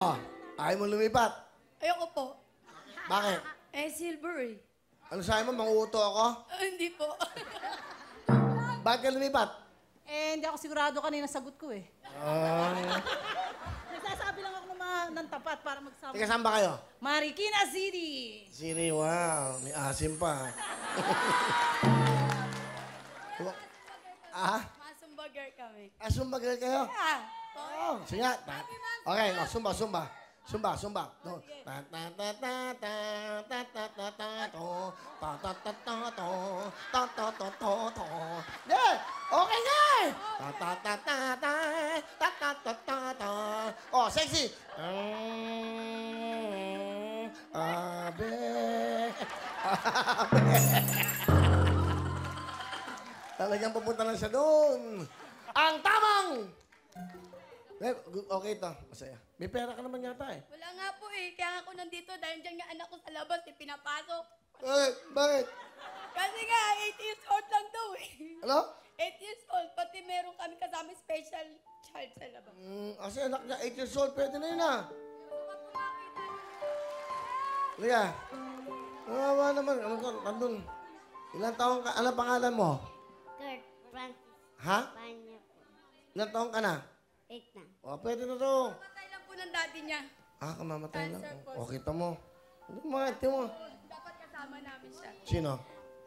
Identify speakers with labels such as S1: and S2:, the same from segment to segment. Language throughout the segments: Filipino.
S1: Oh, ayaw mo lumipat.
S2: Ayoko po.
S1: Bakit?
S2: Silver eh.
S1: Ano sa'yo mo? Manguuto ako?
S2: Hindi po.
S1: Bakit ka lumipat?
S3: Hindi ako sigurado kanina sagot ko eh.
S1: Ah.
S3: Nagsasabi lang ako ng tapat para magsama.
S1: Teka, saan ba kayo?
S3: Marikina City!
S1: Siri, wow. May asim pa. Ah?
S2: Masumbagar kami.
S1: Sumbagal kayo?
S2: Ah!
S1: Oh, sige. Okay, oh, sumba. Sumba. No. Ta ta ta ta ta ta ta ta ta to ta ta ta ta to ta ta ta to to. Yeah! Okay nga! Ta ta ta ta ta ta ta ta ta ta. Oh, sexy! Abe. Talagang pupunta lang siya doon. Ang tamang! Okay ito. Masaya. May pera ka naman yata eh.
S2: Wala nga po eh. Kaya nga ako nandito dahil dyan nga anak ko sa labas eh, pinapasok.
S1: Bakit?
S2: Kasi nga, 8 years old lang daw eh.
S1: Ano?
S2: 8 years old, pati meron kami kasama special child sa labas.
S1: Kasi anak niya, 8 years old, pwede na yun ah. Liga. Nawawa naman. Ano ka? Nandun. Ilang taong ka? Ano pangalan mo?
S4: Kurt Francis
S1: Ha?
S4: Panya po.
S1: Ilang taong ka na?
S4: 8 na.
S1: O, pwede na to.
S2: Patay lang po ng daddy niya.
S1: Kamamatay lang.
S2: Cancer po.
S1: O, kita mo. Ano mga ito mo?
S2: Dapat kasama namin siya.
S1: Sino?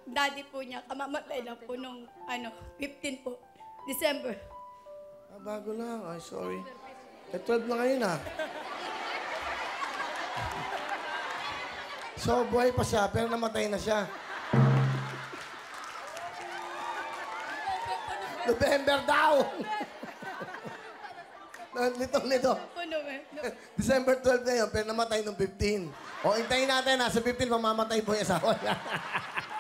S2: Daddy po niya, kamamatay lang po nung 15 po, December.
S1: Bago lang. Ay, sorry. 12 na ngayon ah. So, buhay pa siya, pero namatay na siya. November daw! Nito.
S2: Po,
S1: December 12 na yun, pero namatay nung 15. O, hintayin natin, nasa 15, mamamatay po yung asawa niya.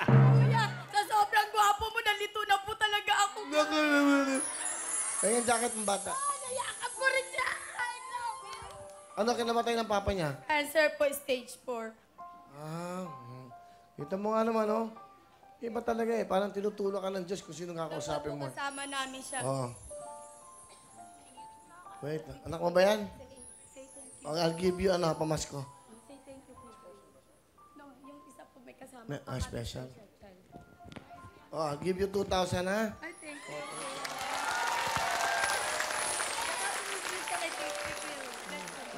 S2: Kuya, sa sobrang gwapo mo, nalito na po talaga ako.
S1: Naku naman. Kaya yung jacket ng bata.
S2: Nayakap ko rin siya. I love you.
S1: Ano kinamatay ng papa niya?
S2: Cancer po, stage 4.
S1: Kita mo nga naman, oh. Iba talaga eh. Parang tinutulak ka ng Diyos kung sino kakausapin mo.
S2: Kasama namin siya.
S1: Oo. Wait, anak mo ba yan?
S2: Say thank you.
S1: Okay, I'll give you, pamasko.
S2: Say thank you po. No, yung isa po may kasama.
S1: Special. Oh, I'll give you 2,000, ha?
S2: Ay, thank you.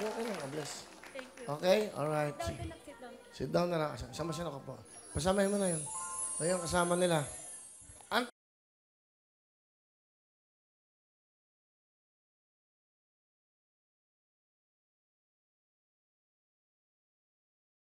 S1: Okay lang, bless.
S2: Thank you.
S1: Okay? Alright.
S2: Down,
S1: Sige.
S2: sit down.
S1: Sit down na lang. Sama siya na ko po. Pasamahin mo na yun. Ayun, kasama nila.